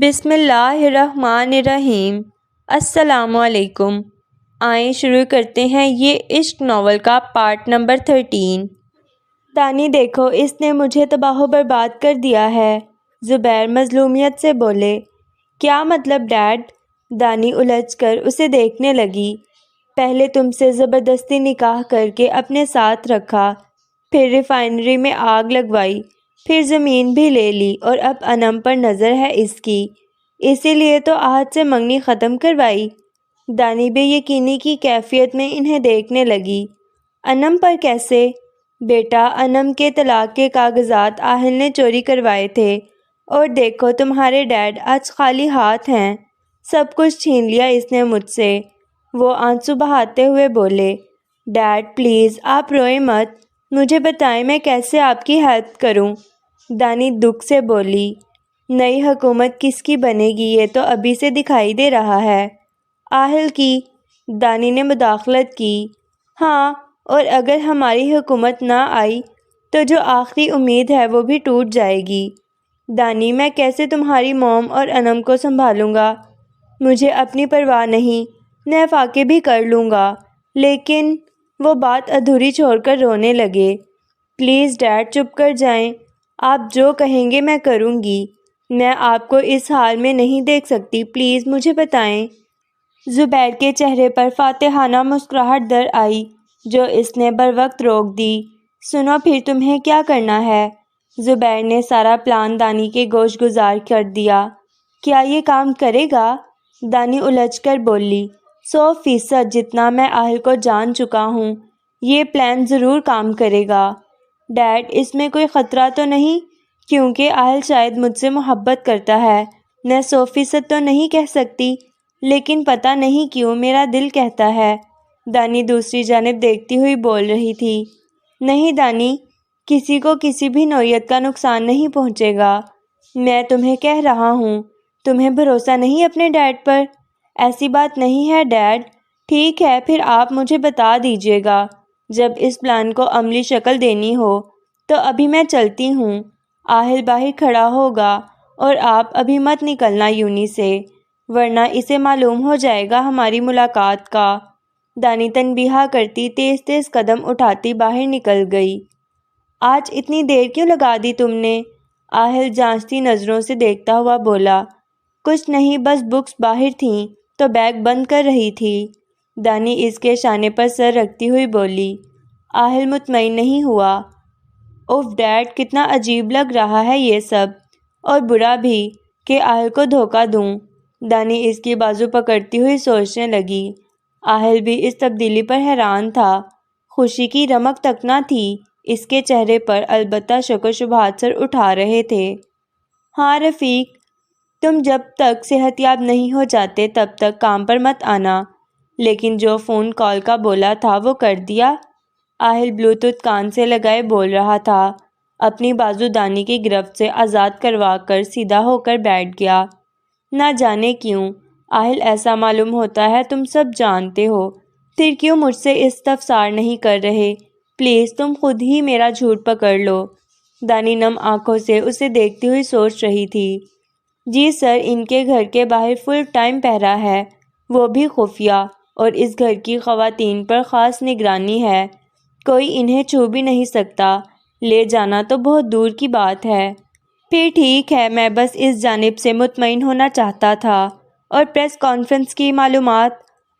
بسم اللہ الرحمن الرحیم۔ السلام علیکم۔ آئیں شروع کرتے ہیں یہ عشق ناول کا پارٹ نمبر 13۔ دانی دیکھو، اس نے مجھے تباہ و برباد کر دیا ہے، زبیر مظلومیت سے بولے۔ کیا مطلب ڈیڈ؟ دانی الجھ کر اسے دیکھنے لگی۔ پہلے تم سے زبردستی نکاح کر کے اپنے ساتھ رکھا، پھر ریفائنری میں آگ لگوائی، پھر زمین بھی لے لی، اور اب انم پر نظر ہے اس کی، اسی لیے تو آہت سے منگنی ختم کروائی۔ دانی بے یقینی کی کیفیت میں انہیں دیکھنے لگی۔ انم پر کیسے؟ بیٹا، انم کے طلاق کے کاغذات آہل نے چوری کروائے تھے، اور دیکھو تمہارے ڈیڈ آج خالی ہاتھ ہیں، سب کچھ چھین لیا اس نے مجھ سے۔ وہ آنسو بہاتے ہوئے بولے۔ ڈیڈ پلیز آپ روئیں مت، مجھے بتائیں میں کیسے آپ کی ہیلپ کروں؟ دانی دکھ سے بولی۔ نئی حکومت کس کی بنے گی یہ تو ابھی سے دکھائی دے رہا ہے۔ آہل کی، دانی نے مداخلت کی۔ ہاں، اور اگر ہماری حکومت نہ آئی تو جو آخری امید ہے وہ بھی ٹوٹ جائے گی۔ دانی میں کیسے تمہاری موم اور انم کو سنبھالوں گا؟ مجھے اپنی پرواہ نہیں، میں فاقے بھی کر لوں گا، لیکن وہ بات ادھوری چھوڑ کر رونے لگے۔ پلیز ڈیڈ چپ کر جائیں، آپ جو کہیں گے میں کروں گی، میں آپ کو اس حال میں نہیں دیکھ سکتی، پلیز مجھے بتائیں۔ زبیر کے چہرے پر فاتحانہ مسکراہٹ در آئی جو اس نے بروقت روک دی۔ سنو پھر تمہیں کیا کرنا ہے؟ زبیر نے سارا پلان دانی کے گوش گزار کر دیا۔ کیا یہ کام کرے گا؟ دانی الجھ کر بولی۔ 100% جتنا میں آہل کو جان چکا ہوں، یہ پلان ضرور کام کرے گا۔ ڈیڈ اس میں کوئی خطرہ تو نہیں؟ کیونکہ آہل شاید مجھ سے محبت کرتا ہے، میں 100% تو نہیں کہہ سکتی، لیکن پتہ نہیں کیوں میرا دل کہتا ہے۔ دانی دوسری جانب دیکھتی ہوئی بول رہی تھی۔ نہیں دانی، کسی کو کسی بھی نوعیت کا نقصان نہیں پہنچے گا، میں تمہیں کہہ رہا ہوں۔ تمہیں بھروسہ نہیں اپنے ڈیڈ پر؟ ایسی بات نہیں ہے ڈیڈ۔ ٹھیک ہے پھر آپ مجھے بتا دیجیے گا جب اس پلان کو عملی شکل دینی ہو، تو ابھی میں چلتی ہوں۔ آہل باہر کھڑا ہوگا اور آپ ابھی مت نکلنا یونی سے، ورنہ اسے معلوم ہو جائے گا ہماری ملاقات کا۔ دانی تنبیہ کرتی تیز تیز قدم اٹھاتی باہر نکل گئی۔ آج اتنی دیر کیوں لگا دی تم نے؟ آہل جانچتی نظروں سے دیکھتا ہوا بولا۔ کچھ نہیں، بس بکس باہر تھیں تو بیگ بند کر رہی تھی۔ دانی اس کے شانے پر سر رکھتی ہوئی بولی۔ آہل مطمئن نہیں ہوا۔ اوف ڈیڈ، کتنا عجیب لگ رہا ہے یہ سب، اور برا بھی کہ آہل کو دھوکہ دوں۔ دانی اس کی بازو پکڑتی ہوئی سوچنے لگی۔ آہل بھی اس تبدیلی پر حیران تھا، خوشی کی رمق تک نہ تھی اس کے چہرے پر، البتہ شک و شبہات سر اٹھا رہے تھے۔ ہاں رفیق، تم جب تک صحت یاب نہیں ہو جاتے تب تک کام پر مت آنا، لیکن جو فون کال کا بولا تھا وہ کر دیا؟ آہل بلوٹوتھ کان سے لگائے بول رہا تھا، اپنی بازو دانی کی گرفت سے آزاد کروا کر سیدھا ہو کر بیٹھ گیا۔ نہ جانے کیوں آہل ایسا معلوم ہوتا ہے، تم سب جانتے ہو، پھر کیوں مجھ سے استفسار نہیں کر رہے؟ پلیز تم خود ہی میرا جھوٹ پکڑ لو۔ دانی نم آنکھوں سے اسے دیکھتی ہوئی سوچ رہی تھی۔ جی سر، ان کے گھر کے باہر فل ٹائم پہرا ہے، وہ بھی خفیہ، اور اس گھر کی خواتین پر خاص نگرانی ہے، کوئی انہیں چھو بھی نہیں سکتا، لے جانا تو بہت دور کی بات ہے۔ پھر ٹھیک ہے، میں بس اس جانب سے مطمئن ہونا چاہتا تھا۔ اور پریس کانفرنس کی معلومات؟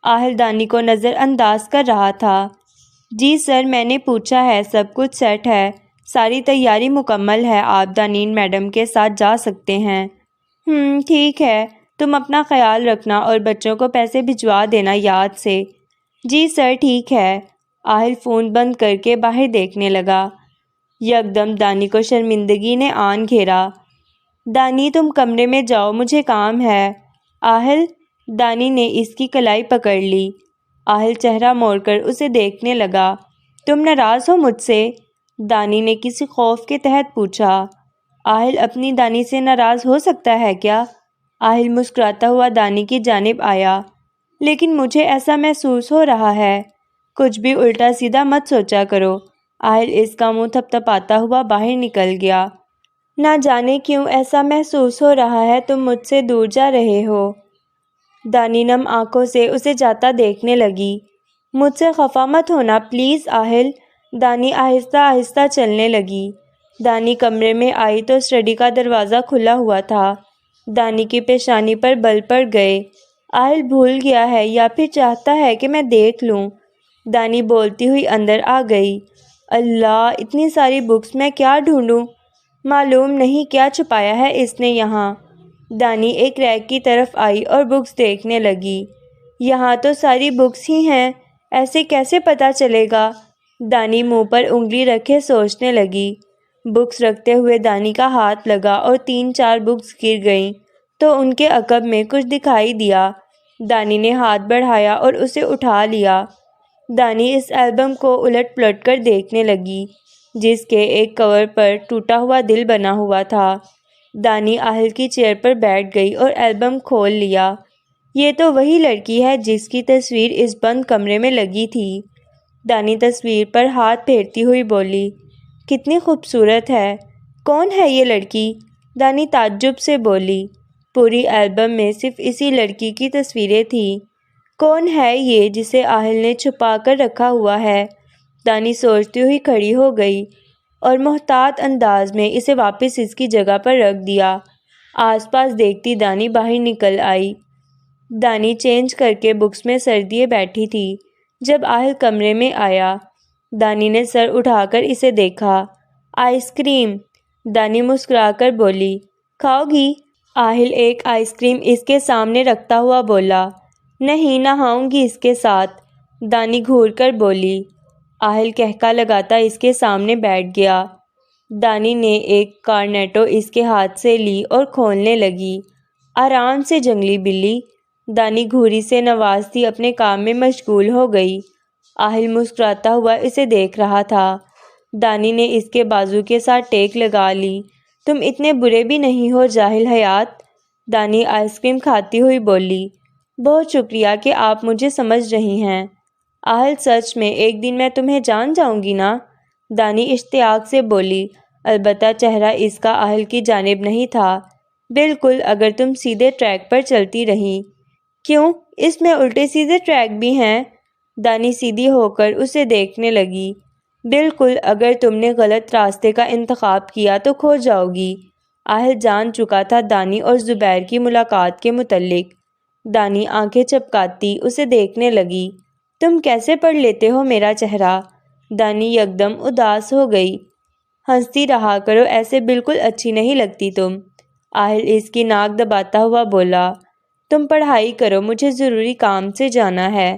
آہل دانی کو نظر انداز کر رہا تھا۔ جی سر، میں نے پوچھا ہے، سب کچھ سیٹ ہے، ساری تیاری مکمل ہے، آپ دانین میڈم کے ساتھ جا سکتے ہیں۔ ٹھیک ہے، تم اپنا خیال رکھنا اور بچوں کو پیسے بھجوا دینا یاد سے۔ جی سر ٹھیک ہے۔ آہل فون بند کر کے باہر دیکھنے لگا۔ یکدم دانی کو شرمندگی نے آن گھیرا۔ دانی تم کمرے میں جاؤ، مجھے کام ہے۔ آہل، دانی نے اس کی کلائی پکڑ لی۔ آہل چہرہ موڑ کر اسے دیکھنے لگا۔ تم ناراض ہو مجھ سے؟ دانی نے کسی خوف کے تحت پوچھا۔ آہل اپنی دانی سے ناراض ہو سکتا ہے کیا؟ آہل مسکراتا ہوا دانی کی جانب آیا۔ لیکن مجھے ایسا محسوس ہو رہا ہے۔ کچھ بھی الٹا سیدھا مت سوچا کرو۔ آہل اس کا منہ تھپتھپاتا ہوا باہر نکل گیا۔ نہ جانے کیوں ایسا محسوس ہو رہا ہے تم مجھ سے دور جا رہے ہو۔ دانی نم آنکھوں سے اسے جاتا دیکھنے لگی۔ مجھ سے خفا مت ہونا پلیز آہل۔ دانی آہستہ آہستہ چلنے لگی۔ دانی کمرے میں آئی تو اسٹڈی کا دروازہ کھلا ہوا تھا۔ دانی کی پیشانی پر بل پڑ گئے۔ آہل بھول گیا ہے یا پھر چاہتا ہے کہ میں دیکھ لوں۔ دانی بولتی ہوئی اندر آ گئی۔ اللہ، اتنی ساری بکس میں کیا ڈھونڈوں؟ معلوم نہیں کیا چھپایا ہے اس نے یہاں۔ دانی ایک ریک کی طرف آئی اور بکس دیکھنے لگی۔ یہاں تو ساری بکس ہی ہیں، ایسے کیسے پتہ چلے گا؟ دانی منہ پر انگلی رکھے سوچنے لگی۔ بکس رکھتے ہوئے دانی کا ہاتھ لگا اور 3-4 بکس گر گئیں تو ان کے عقب میں کچھ دکھائی دیا۔ دانی نے ہاتھ بڑھایا اور اسے اٹھا لیا۔ دانی اس البم کو الٹ پلٹ کر دیکھنے لگی جس کے ایک کور پر ٹوٹا ہوا دل بنا ہوا تھا۔ دانی آہل کی چیئر پر بیٹھ گئی اور البم کھول لیا۔ یہ تو وہی لڑکی ہے جس کی تصویر اس بند کمرے میں لگی تھی۔ دانی تصویر پر ہاتھ پھیرتی ہوئی بولی، کتنی خوبصورت ہے۔ کون ہے یہ لڑکی؟ دانی تعجب سے بولی۔ پوری البم میں صرف اسی لڑکی کی تصویریں تھیں۔ کون ہے یہ جسے آہل نے چھپا کر رکھا ہوا ہے؟ دانی سوچتی ہوئی کھڑی ہو گئی اور محتاط انداز میں اسے واپس اس کی جگہ پر رکھ دیا۔ آس پاس دیکھتی دانی باہر نکل آئی۔ دانی چینج کر کے بکس میں سر دیے بیٹھی تھی جب آہل کمرے میں آیا۔ دانی نے سر اٹھا کر اسے دیکھا۔ آئس کریم، دانی مسکرا کر بولی، کھاؤ گی؟ آہل ایک آئس کریم اس کے سامنے رکھتا ہوا بولا، نہیں نہاؤں گی اس کے ساتھ۔ دانی گھور کر بولی۔ آہل کہکا لگاتا اس کے سامنے بیٹھ گیا۔ دانی نے ایک کارنیٹو اس کے ہاتھ سے لی اور کھولنے لگی۔ آرام سے جنگلی بلی۔ دانی گھوری سے نوازتی اپنے کام میں مشغول ہو گئی۔ آہل مسکراتا ہوا اسے دیکھ رہا تھا۔ دانی نے اس کے بازو کے ساتھ ٹیک لگا لی۔ تم اتنے برے بھی نہیں ہو جاہل حیات۔ دانی آئس کریم کھاتی ہوئی بولی، بہت شکریہ کہ آپ مجھے سمجھ رہی ہیں۔ آہل سچ میں ایک دن میں تمہیں جان جاؤں گی نا؟ دانی اشتیاق سے بولی، البتہ چہرہ اس کا آہل کی جانب نہیں تھا۔ بالکل، اگر تم سیدھے ٹریک پر چلتی رہی۔ کیوں؟ اس میں الٹے سیدھے ٹریک بھی ہیں۔ دانی سیدھی ہو کر اسے دیکھنے لگی۔ بالکل، اگر تم نے غلط راستے کا انتخاب کیا تو کھو جاؤ گی۔ آہل جان چکا تھا دانی اور زبیر کی ملاقات کے متعلق۔ دانی آنکھیں چپکاتی اسے دیکھنے لگی۔ تم کیسے پڑھ لیتے ہو میرا چہرہ؟ دانی یکدم اداس ہو گئی۔ ہنستی رہا کرو، ایسے بالکل اچھی نہیں لگتی تم۔ آہل اس کی ناک دباتا ہوا بولا، تم پڑھائی کرو، مجھے ضروری کام سے جانا ہے۔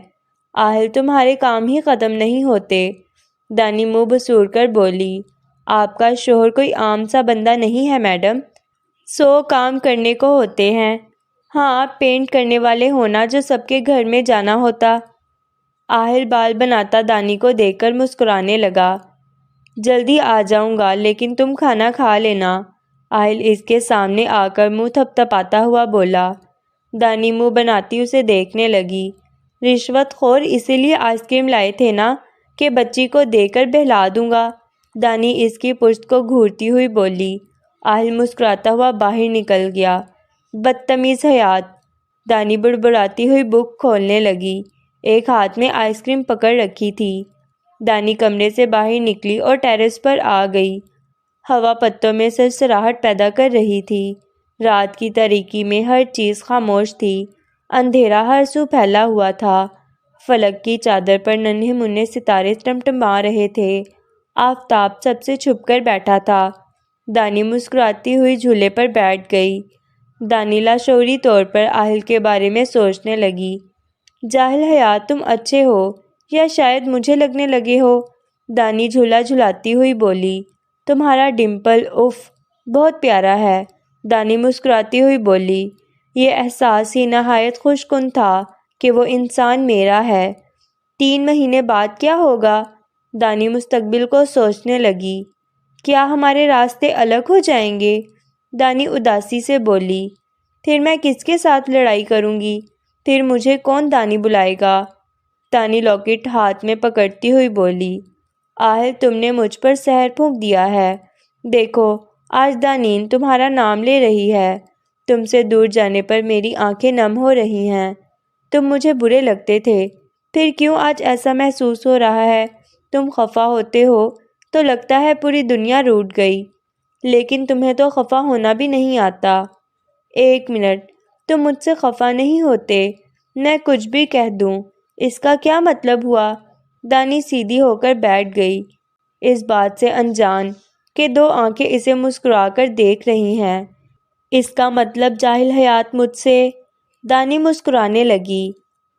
آہل تمہارے کام ہی ختم نہیں ہوتے۔ دانی منہ بسور کر بولی، آپ کا شوہر کوئی عام سا بندہ نہیں ہے میڈم، 100 کام کرنے کو ہوتے ہیں۔ ہاں، پینٹ کرنے والے ہونا جو سب کے گھر میں جانا ہوتا۔ آہل بال بناتا دانی کو دیکھ کر مسکرانے لگا، جلدی آ جاؤں گا لیکن تم کھانا کھا لینا۔ آہل اس کے سامنے آ کر منہ تھپ تھپاتا ہوا بولا۔ دانی منہ بناتی اسے دیکھنے لگی۔ رشوت خور اسی لیے آئس کریم لائے تھے نا کہ بچی کو دے کر بہلا دوں گا؟ دانی اس کی پشت کو گھورتی ہوئی بولی۔ آہل مسکراتا ہوا باہر نکل گیا۔ بدتمیز حیات۔ دانی بڑبڑاتی ہوئی بک کھولنے لگی۔ ایک ہاتھ میں آئس کریم پکڑ رکھی تھی۔ دانی کمرے سے باہر نکلی اور ٹیرس پر آ گئی۔ ہوا پتوں میں سرسراہٹ پیدا کر رہی تھی۔ رات کی تاریکی میں ہر چیز خاموش تھی۔ اندھیرا ہر سو پھیلا ہوا تھا۔ فلک کی چادر پر ننھے منھے ستارے ٹمٹما رہے تھے۔ آفتاب سب سے چھپ کر بیٹھا تھا۔ دانی مسکراتی ہوئی جھولے پر بیٹھ گئی۔ دانی لاشعوری طور پر آہل کے بارے میں سوچنے لگی۔ جاہل حیات، تم اچھے ہو یا شاید مجھے لگنے لگے ہو؟ دانی جھولا جھلاتی ہوئی بولی، تمہارا ڈمپل اف بہت پیارا ہے۔ دانی مسکراتی ہوئی بولی، یہ احساس ہی نہایت خوش کن تھا کہ وہ انسان میرا ہے۔ 3 مہینے بعد کیا ہوگا؟ دانی مستقبل کو سوچنے لگی۔ کیا ہمارے راستے الگ ہو جائیں گے؟ دانی اداسی سے بولی، پھر میں کس کے ساتھ لڑائی کروں گی؟ پھر مجھے کون دانی بلائے گا؟ دانی لاکٹ ہاتھ میں پکڑتی ہوئی بولی، آہل تم نے مجھ پر زہر پھونک دیا ہے۔ دیکھو، آج دانین تمہارا نام لے رہی ہے۔ تم سے دور جانے پر میری آنکھیں نم ہو رہی ہیں۔ تم مجھے برے لگتے تھے، پھر کیوں آج ایسا محسوس ہو رہا ہے؟ تم خفا ہوتے ہو تو لگتا ہے پوری دنیا روٹ گئی، لیکن تمہیں تو خفا ہونا بھی نہیں آتا۔ ایک منٹ، تم مجھ سے خفا نہیں ہوتے؟ میں کچھ بھی کہہ دوں، اس کا کیا مطلب ہوا؟ دانی سیدھی ہو کر بیٹھ گئی، اس بات سے انجان کہ دو آنکھیں اسے مسکرا کر دیکھ رہی ہیں۔ اس کا مطلب جاہل حیات مجھ سے؟ دانی مسکرانے لگی۔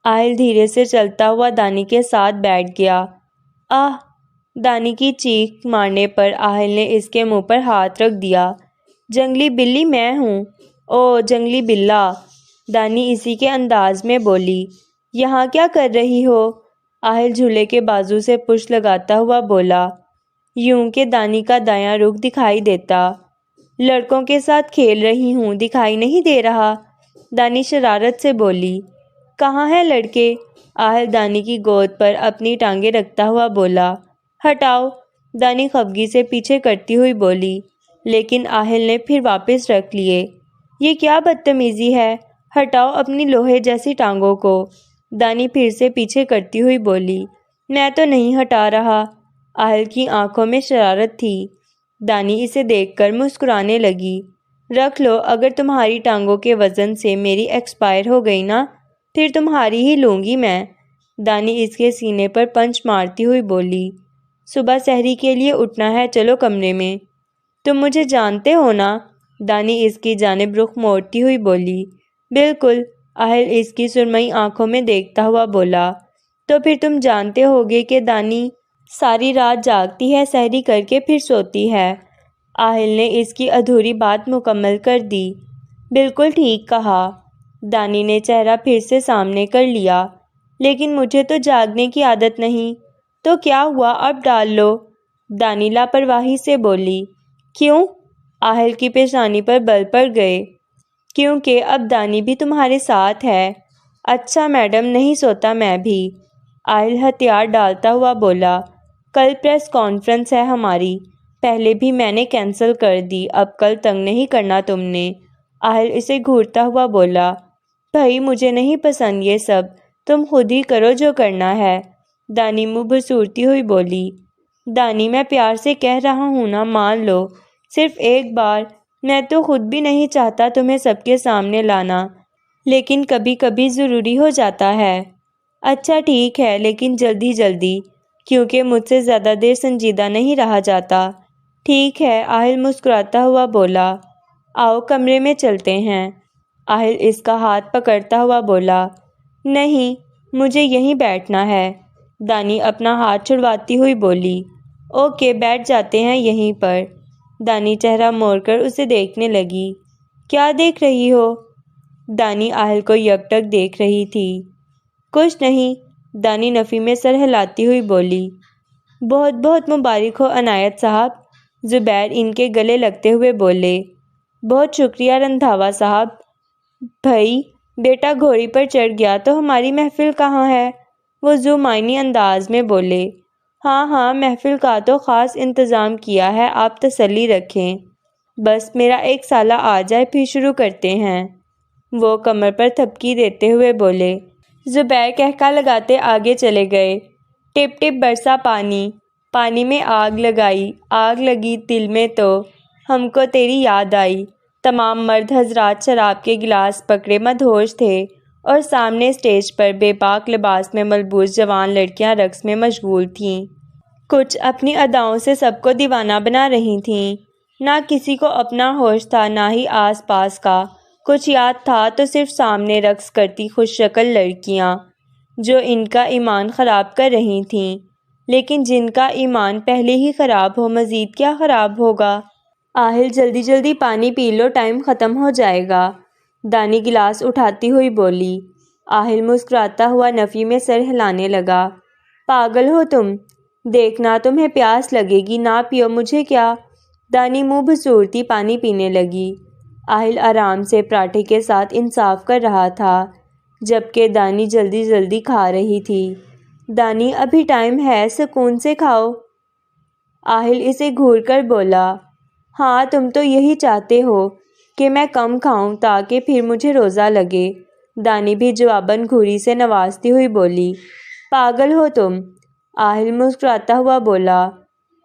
آہل دھیرے سے چلتا ہوا دانی کے ساتھ بیٹھ گیا۔ آہ! دانی کی چیخ مارنے پر آہل نے اس کے منہ پر ہاتھ رکھ دیا۔ جنگلی بلی میں ہوں۔ او جنگلی بلا! دانی اسی کے انداز میں بولی۔ یہاں کیا کر رہی ہو؟ آہل جھولے کے بازو سے پش لگاتا ہوا بولا، یوں کہ دانی کا دایاں رخ دکھائی دیتا۔ لڑکوں کے ساتھ کھیل رہی ہوں، دکھائی نہیں دے رہا؟ دانی شرارت سے بولی۔ کہاں ہیں لڑکے؟ آہل دانی کی گود پر اپنی ٹانگیں رکھتا ہوا بولا۔ ہٹاؤ! دانی خفگی سے پیچھے کرتی ہوئی بولی، لیکن آہل نے پھر واپس رکھ لیے۔ یہ کیا بدتمیزی ہے؟ ہٹاؤ اپنی لوہے جیسی ٹانگوں کو! دانی پھر سے پیچھے کرتی ہوئی بولی۔ میں تو نہیں ہٹا رہا۔ آہل کی آنکھوں میں شرارت تھی۔ دانی اسے دیکھ کر مسکرانے لگی۔ رکھ لو، اگر تمہاری ٹانگوں کے وزن سے میری ایکسپائر ہو گئی نا، پھر تمہاری ہی لوں گی میں۔ دانی اس کے سینے پر پنچ مارتی ہوئی بولی۔ صبح سحری کے لیے اٹھنا ہے، چلو کمرے میں۔ تم مجھے جانتے ہو نا؟ دانی اس کی جانب رخ موڑتی ہوئی بولی۔ بالکل، آہل اس کی سرمئی آنکھوں میں دیکھتا ہوا بولا۔ تو پھر تم جانتے ہوگے کہ دانی ساری رات جاگتی ہے، سحری کر کے پھر سوتی ہے۔ آہل نے اس کی ادھوری بات مکمل کر دی۔ بالکل ٹھیک کہا۔ دانی نے چہرہ پھر سے سامنے کر لیا۔ لیکن مجھے تو جاگنے کی عادت نہیں۔ تو کیا ہوا، اب ڈال لو۔ دانی لاپرواہی سے بولی۔ کیوں؟ آہل کی پیشانی پر بل پڑ گئے۔ کیونکہ اب دانی بھی تمہارے ساتھ ہے۔ اچھا میڈم، نہیں سوتا میں بھی۔ آہل ہتھیار ڈالتا ہوا بولا۔ کل پریس کانفرنس ہے ہماری، پہلے بھی میں نے کینسل کر دی، اب کل تنگ نہیں کرنا تم نے۔ آہل اسے گھورتا ہوا بولا۔ بھائی مجھے نہیں پسند یہ سب، تم خود ہی کرو جو کرنا ہے۔ دانی منہ بسورتی ہوئی بولی۔ دانی میں پیار سے کہہ رہا ہوں نا، مان لو، صرف ایک بار۔ میں تو خود بھی نہیں چاہتا تمہیں سب کے سامنے لانا، لیکن کبھی کبھی ضروری ہو جاتا ہے۔ اچھا ٹھیک ہے، لیکن جلدی جلدی، کیونکہ مجھ سے زیادہ دیر سنجیدہ نہیں رہا جاتا۔ ٹھیک ہے، آہل مسکراتا ہوا بولا۔ آؤ کمرے میں چلتے ہیں۔ آہل اس کا ہاتھ پکڑتا ہوا بولا۔ نہیں، مجھے یہیں بیٹھنا ہے۔ دانی اپنا ہاتھ چھڑواتی ہوئی بولی۔ اوکے، بیٹھ جاتے ہیں یہیں پر۔ دانی چہرہ موڑ کر اسے دیکھنے لگی۔ کیا دیکھ رہی ہو؟ دانی آہل کو یکٹک دیکھ رہی تھی۔ کچھ نہیں، دانی نفی میں سر ہلاتی ہوئی بولی۔ بہت بہت مبارک ہو عنایت صاحب، زبیر ان کے گلے لگتے ہوئے بولے۔ بہت شکریہ رندھاوا صاحب۔ بھائی بیٹا گھوڑی پر چڑھ گیا تو ہماری محفل کہاں ہے؟ وہ ذو معنی انداز میں بولے۔ ہاں ہاں، محفل کا تو خاص انتظام کیا ہے، آپ تسلی رکھیں۔ بس میرا ایک سالہ آ جائے پھر شروع کرتے ہیں، وہ کمر پر تھپکی دیتے ہوئے بولے۔ زبیر کہکا لگاتے آگے چلے گئے۔ ٹپ ٹپ برسا پانی، پانی میں آگ لگائی، آگ لگی دل میں تو ہم کو تیری یاد آئی۔ تمام مرد حضرات شراب کے گلاس پکڑے مدہوش تھے اور سامنے اسٹیج پر بے باک لباس میں ملبوس جوان لڑکیاں رقص میں مشغول تھیں۔ کچھ اپنی اداؤں سے سب کو دیوانہ بنا رہی تھیں۔ نہ کسی کو اپنا ہوش تھا، نہ ہی آس پاس کا کچھ یاد تھا، تو صرف سامنے رقص کرتی خوش شکل لڑکیاں جو ان کا ایمان خراب کر رہی تھیں۔ لیکن جن کا ایمان پہلے ہی خراب ہو، مزید کیا خراب ہوگا؟ آہل جلدی جلدی پانی پی لو، ٹائم ختم ہو جائے گا، دانی گلاس اٹھاتی ہوئی بولی۔ آہل مسکراتا ہوا نفی میں سر ہلانے لگا۔ پاگل ہو تم؟ دیکھنا تمہیں پیاس لگے گی، نہ پیو مجھے کیا؟ دانی منہ بسورتی پانی پینے لگی۔ آہل آرام سے پراٹھے کے ساتھ انصاف کر رہا تھا، جبکہ دانی جلدی جلدی کھا رہی تھی۔ دانی ابھی ٹائم ہے، سکون سے کھاؤ۔ آہل اسے گھور کر بولا۔ ہاں تم تو یہی چاہتے ہو کہ میں کم کھاؤں تاکہ پھر مجھے روزہ لگے، دانی بھی جواباً گھوری سے نوازتی ہوئی بولی۔ پاگل ہو تم، آہل مسکراتا ہوا بولا۔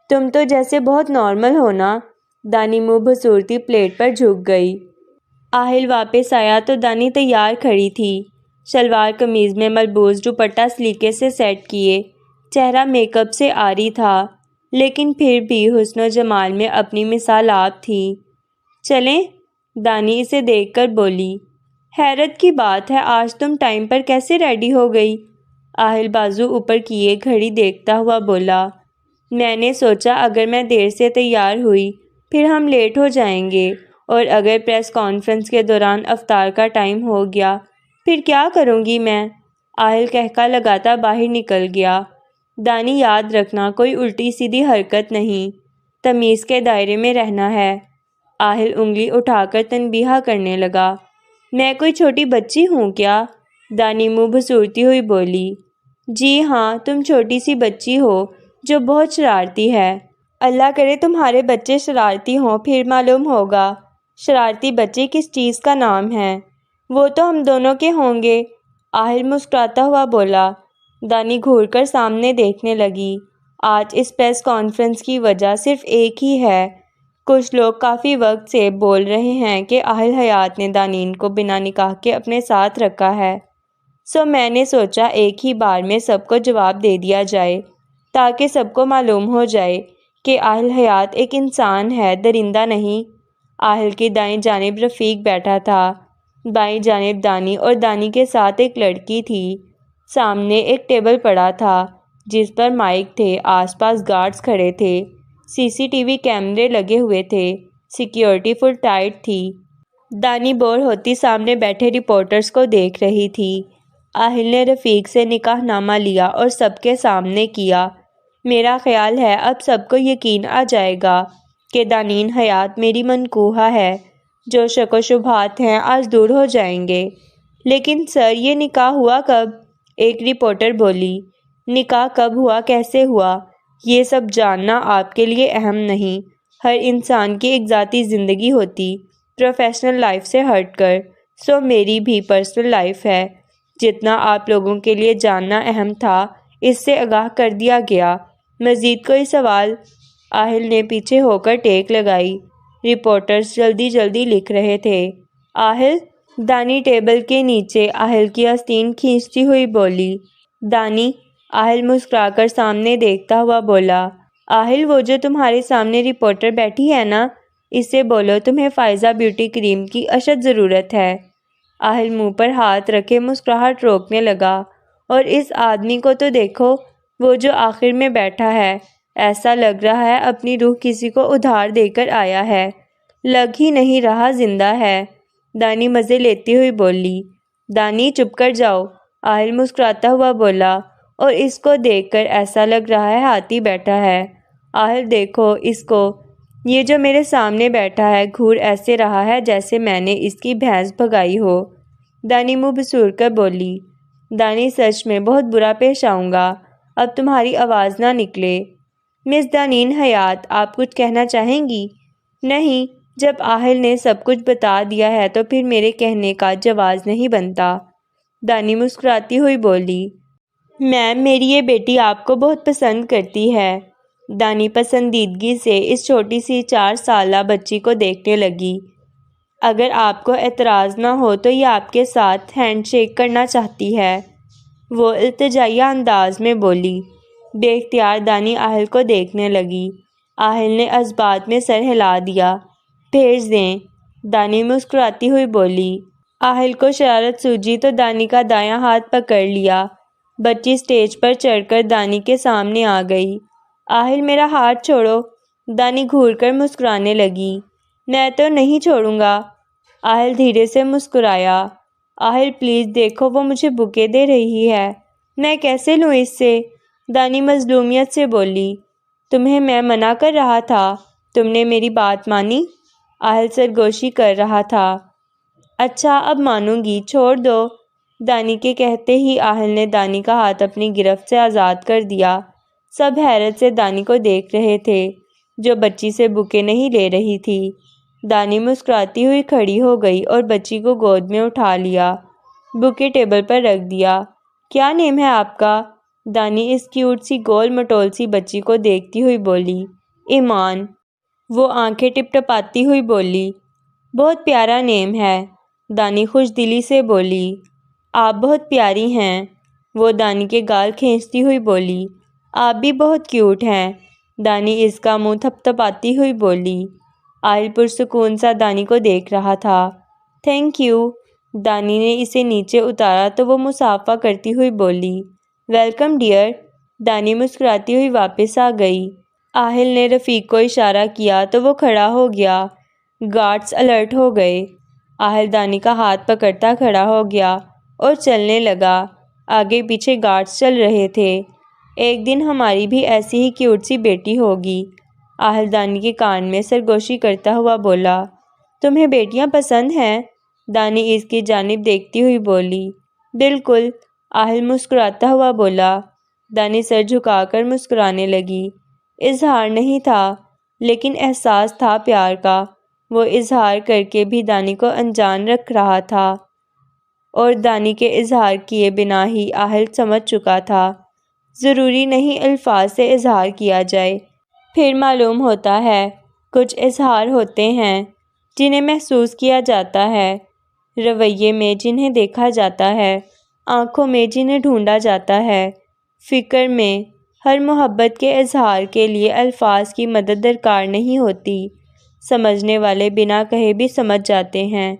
تم تو جیسے بہت نارمل ہو نا، دانی منہ بسورتی پلیٹ پر جھک گئی۔ آہل واپس آیا تو دانی تیار کھڑی تھی، شلوار قمیض میں ملبوس دوپٹہ سلیقے سے سیٹ کیے، چہرہ میک اپ سے عاری تھا، لیکن پھر بھی حسن و جمال میں اپنی مثال آپ تھی۔ چلیں، دانی اسے دیکھ کر بولی۔ حیرت کی بات ہے آج تم ٹائم پر کیسے ریڈی ہو گئی؟ آہل بازو اوپر کیے گھڑی دیکھتا ہوا بولا۔ میں نے سوچا اگر میں دیر سے تیار ہوئی پھر ہم لیٹ ہو جائیں گے، اور اگر پریس کانفرنس کے دوران افطار کا ٹائم ہو گیا پھر کیا کروں گی میں؟ آہل کہکا لگاتا باہر نکل گیا۔ دانی یاد رکھنا کوئی الٹی سیدھی حرکت نہیں، تمیز کے دائرے میں رہنا ہے۔ آہل انگلی اٹھا کر تنبیہ کرنے لگا۔ میں کوئی چھوٹی بچی ہوں کیا؟ دانی منہ بسورتی ہوئی بولی۔ جی ہاں، تم چھوٹی سی بچی ہو جو بہت شرارتی ہے۔ اللہ کرے تمہارے بچے شرارتی ہوں، پھر معلوم ہوگا شرارتی بچے کس چیز کا نام ہے۔ وہ تو ہم دونوں کے ہوں گے، آہل مسکراتا ہوا بولا۔ دانی گھور کر سامنے دیکھنے لگی۔ آج اس پریس کانفرنس کی وجہ صرف ایک ہی ہے۔ کچھ لوگ کافی وقت سے بول رہے ہیں کہ اہل حیات نے دانین کو بنا نکاح کے اپنے ساتھ رکھا ہے، سو میں نے سوچا ایک ہی بار میں سب کو جواب دے دیا جائے تاکہ سب کو معلوم ہو جائے کہ اہل حیات ایک انسان ہے، درندہ نہیں۔ اہل کی دائیں جانب رفیق بیٹھا تھا، بائیں جانب دانی، اور دانی کے ساتھ ایک لڑکی تھی۔ سامنے ایک ٹیبل پڑا تھا جس پر مائک تھے، آس پاس گارڈز کھڑے تھے، CCTV کیمرے لگے ہوئے تھے، سیکیورٹی فل ٹائٹ تھی۔ دانی بور ہوتی سامنے بیٹھے رپورٹرز کو دیکھ رہی تھی۔ اہل نے رفیق سے نکاح نامہ لیا اور سب کے سامنے کیا۔ میرا خیال ہے اب سب کو یقین آ جائے گا کہ دانین حیات میری منکوحہ ہے، جو شک و شبہات ہیں آج دور ہو جائیں گے۔ لیکن سر یہ نکاح ہوا کب؟ ایک رپورٹر بولی۔ نکاح کب ہوا، کیسے ہوا، یہ سب جاننا آپ کے لیے اہم نہیں۔ ہر انسان کی ایک ذاتی زندگی ہوتی، پروفیشنل لائف سے ہٹ کر، سو میری بھی پرسنل لائف ہے۔ جتنا آپ لوگوں کے لیے جاننا اہم تھا اس سے آگاہ کر دیا گیا۔ مزید کوئی سوال؟ اہل نے پیچھے ہو کر ٹیک لگائی۔ رپورٹرز جلدی جلدی لکھ رہے تھے۔ اہل، دانی ٹیبل کے نیچے اہل کی آستین کھینچتی ہوئی بولی۔ دانی، اہل مسکرا کر سامنے دیکھتا ہوا بولا۔ اہل، وہ جو تمہارے سامنے رپورٹر بیٹھی ہے نا، اس سے بولو تمہیں فائزہ بیوٹی کریم کی اشد ضرورت ہے۔ اہل منہ پر ہاتھ رکھے مسکراہٹ روکنے لگا۔ اور اس آدمی کو تو دیکھو، وہ جو آخر میں بیٹھا ہے، ایسا لگ رہا ہے اپنی روح کسی کو ادھار دے کر آیا ہے، لگ ہی نہیں رہا زندہ ہے۔ دانی مزے لیتی ہوئی بولی۔ دانی چپ کر جاؤ، اہل مسکراتا ہوا بولا، اور اس کو دیکھ کر ایسا لگ رہا ہے ہاتھی بیٹھا ہے۔ اہل دیکھو اس کو، یہ جو میرے سامنے بیٹھا ہے گھور ایسے رہا ہے جیسے میں نے اس کی بھینس بھگائی ہو۔ دانی منہ بسور کر بولی۔ دانی، سچ میں بہت برا پیش آؤں گا اب تمہاری آواز نہ نکلے۔ مس دانین حیات، آپ کچھ کہنا چاہیں گی؟ نہیں، جب اہل نے سب کچھ بتا دیا ہے تو پھر میرے کہنے کا جواز نہیں بنتا، دانی مسکراتی ہوئی بولی۔ میم، میری یہ بیٹی آپ کو بہت پسند کرتی ہے۔ دانی پسندیدگی سے اس چھوٹی سی 4 سالہ بچی کو دیکھنے لگی۔ اگر آپ کو اعتراض نہ ہو تو یہ آپ کے ساتھ ہینڈ شیک کرنا چاہتی ہے، وہ التجائیہ انداز میں بولی۔ بے اختیار دانی اہل کو دیکھنے لگی۔ اہل نے اثبات میں سر ہلا دیا۔ بھیج دیں، دانی مسکراتی ہوئی بولی۔ اہل کو شرارت سوجی تو دانی کا دایاں ہاتھ پکڑ لیا۔ بچی سٹیج پر چڑھ کر دانی کے سامنے آ گئی۔ اہل، میرا ہاتھ چھوڑو، دانی گھور کر مسکرانے لگی۔ میں تو نہیں چھوڑوں گا، اہل دھیرے سے مسکرایا۔ اہل پلیز دیکھو، وہ مجھے بکے دے رہی ہے، میں کیسے لوں اس سے؟ دانی مظلومیت سے بولی۔ تمہیں میں منع کر رہا تھا، تم نے میری بات مانی؟ اہل سرگوشی کر رہا تھا۔ اچھا اب مانوں گی، چھوڑ دو، دانی کے کہتے ہی اہل نے دانی کا ہاتھ اپنی گرفت سے آزاد کر دیا۔ سب حیرت سے دانی کو دیکھ رہے تھے۔ جو بچی سے بکے نہیں لے رہی تھی۔ دانی مسکراتی ہوئی کھڑی ہو گئی اور بچی کو گود میں اٹھا لیا، بکے ٹیبل پر رکھ دیا۔ کیا نیم ہے آپ کا؟ دانی اس کیوٹ سی گول مٹول سی بچی کو دیکھتی ہوئی بولی۔ ایمان۔ وہ آنکھیں ٹپ ٹپاتی ہوئی بولی۔ بہت پیارا نیم ہے، دانی خوش دلی سے بولی۔ آپ بہت پیاری ہیں، وہ دانی کے گال کھینچتی ہوئی بولی۔ آپ بھی بہت کیوٹ ہیں، دانی اس کا منہ تھپ تھپاتی ہوئی بولی۔ آہل پرسکون سا دانی کو دیکھ رہا تھا۔ Thank you. دانی نے اسے نیچے اتارا تو وہ مصافحہ کرتی ہوئی بولی۔ Welcome dear. دانی مسکراتی ہوئی واپس آ گئی۔ آہل نے رفیق کو اشارہ کیا تو وہ کھڑا ہو گیا۔ گارڈز الرٹ ہو گئے۔ آہل دانی کا ہاتھ پکڑتا کھڑا ہو گیا اور چلنے لگا۔ آگے پیچھے گارڈز چل رہے تھے۔ ایک دن ہماری بھی ایسی ہی کیوٹ سی بیٹی ہوگی، آہل دانی کے کان میں سرگوشی کرتا ہوا بولا۔ تمہیں بیٹیاں پسند ہیں؟ دانی اس کی جانب دیکھتی ہوئی بولی۔ بالکل، آہل مسکراتا ہوا بولا۔ دانی سر جھکا کر مسکرانے لگی۔ اظہار نہیں تھا، لیکن احساس تھا پیار کا۔ وہ اظہار کر کے بھی دانی کو انجان رکھ رہا تھا، اور دانی کے اظہار کیے بنا ہی آہل سمجھ چکا تھا۔ ضروری نہیں الفاظ سے اظہار کیا جائے، پھر معلوم ہوتا ہے۔ کچھ اظہار ہوتے ہیں جنہیں محسوس کیا جاتا ہے، رویے میں جنہیں دیکھا جاتا ہے، آنکھوں میں جنہیں ڈھونڈا جاتا ہے، فکر میں۔ ہر محبت کے اظہار کے لیے الفاظ کی مدد درکار نہیں ہوتی، سمجھنے والے بنا کہے بھی سمجھ جاتے ہیں۔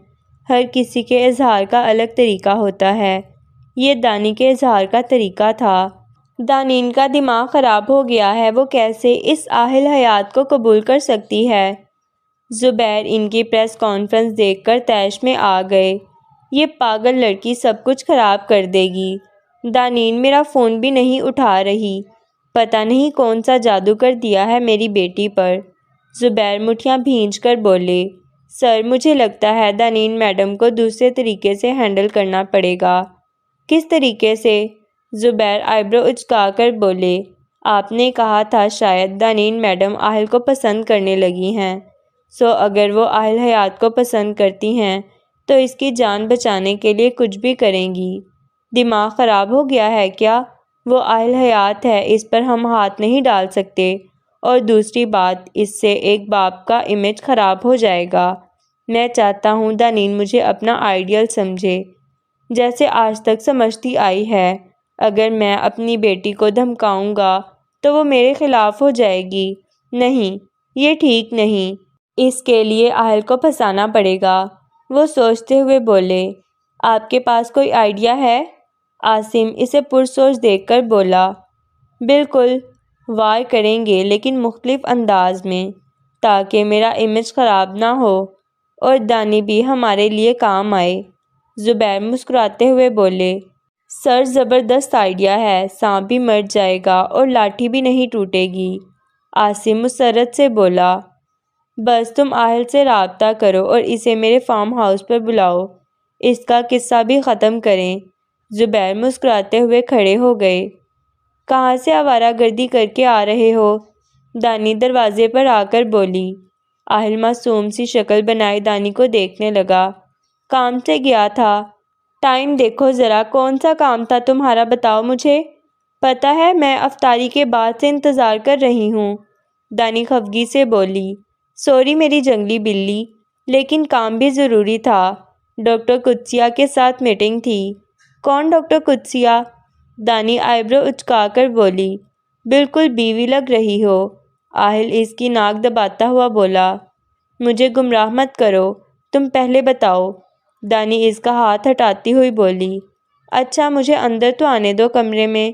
ہر کسی کے اظہار کا الگ طریقہ ہوتا ہے، یہ دانی کے اظہار کا طریقہ تھا۔ دانین کا دماغ خراب ہو گیا ہے، وہ کیسے اس آہل حیات کو قبول کر سکتی ہے؟ زبیر ان کی پریس کانفرنس دیکھ کر طیش میں آ گئے۔ یہ پاگل لڑکی سب کچھ خراب کر دے گی۔ دانین میرا فون بھی نہیں اٹھا رہی، پتہ نہیں کون سا جادو کر دیا ہے میری بیٹی پر۔ زبیر مٹھیاں بھینچ کر بولے۔ سر، مجھے لگتا ہے دانین میڈم کو دوسرے طریقے سے ہینڈل کرنا پڑے گا۔ کس طریقے سے؟ زبیر آئیبرو اچکا کر بولے۔ آپ نے کہا تھا شاید دانین میڈم آہل کو پسند کرنے لگی ہیں، اگر وہ آہل حیات کو پسند کرتی ہیں تو اس کی جان بچانے کے لیے کچھ بھی کریں گی۔ دماغ خراب ہو گیا ہے کیا؟ وہ آہل حیات ہے، اس پر ہم ہاتھ نہیں ڈال سکتے، اور دوسری بات، اس سے ایک باپ کا امیج خراب ہو جائے گا۔ میں چاہتا ہوں دانین مجھے اپنا آئیڈیل سمجھے، جیسے آج تک سمجھتی آئی ہے۔ اگر میں اپنی بیٹی کو دھمکاؤں گا تو وہ میرے خلاف ہو جائے گی۔ نہیں، یہ ٹھیک نہیں۔ اس کے لیے آہل کو پھنسانا پڑے گا، وہ سوچتے ہوئے بولے۔ آپ کے پاس کوئی آئیڈیا ہے؟ عاصم اسے پرسوچ دیکھ کر بولا۔ بالکل، وار کریں گے لیکن مختلف انداز میں، تاکہ میرا امیج خراب نہ ہو اور دانی بھی ہمارے لیے کام آئے۔ زبیر مسکراتے ہوئے بولے۔ سر، زبردست آئیڈیا ہے، سانپ بھی مر جائے گا اور لاٹھی بھی نہیں ٹوٹے گی۔ عاصم مسرت سے بولا۔ بس تم آہل سے رابطہ کرو اور اسے میرے فارم ہاؤس پر بلاؤ، اس کا قصہ بھی ختم کریں۔ زبیر مسکراتے ہوئے کھڑے ہو گئے۔ کہاں سے آوارہ گردی کر کے آ رہے ہو؟ دانی دروازے پر آ کر بولی۔ آہل معصوم سی شکل بنائے دانی کو دیکھنے لگا۔ کام سے گیا تھا۔ ٹائم دیکھو ذرا، کون سا کام تھا تمہارا بتاؤ مجھے۔ پتہ ہے میں افطاری کے بعد سے انتظار کر رہی ہوں، دانی خفگی سے بولی۔ سوری میری جنگلی بلی، لیکن کام بھی ضروری تھا۔ ڈاکٹر قدسیہ کے ساتھ میٹنگ تھی۔ کون ڈاکٹر قدسیہ؟ دانی آئیبرو اچکا کر بولی۔ بالکل بیوی لگ رہی ہو، آہل اس کی ناک دباتا ہوا بولا۔ مجھے گمراہ مت کرو، تم پہلے بتاؤ، دانی اس کا ہاتھ ہٹاتی ہوئی بولی۔ اچھا مجھے اندر تو آنے دو کمرے میں۔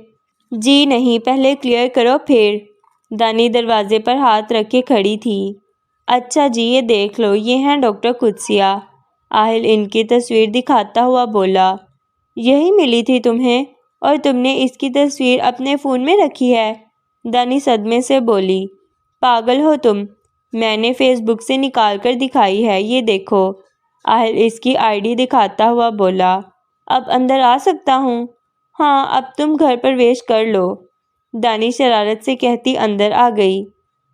جی نہیں، پہلے کلیئر کرو پھر۔ دانی دروازے پر ہاتھ رکھ کے کھڑی تھی۔ اچھا جی، یہ دیکھ لو، یہ ہیں ڈاکٹر قدسیہ، آہل ان کی تصویر دکھاتا ہوا بولا۔ یہی ملی تھی تمہیں، اور تم نے اس کی تصویر اپنے فون میں رکھی ہے؟ دانی صدمے سے بولی۔ پاگل ہو تم، میں نے فیس بک سے نکال کر دکھائی ہے، یہ دیکھو، آہل اس کی آئی ڈی دکھاتا ہوا بولا۔ اب اندر آ سکتا ہوں؟ ہاں، اب تم گھر پرویش کر لو، دانی شرارت سے کہتی اندر آ گئی۔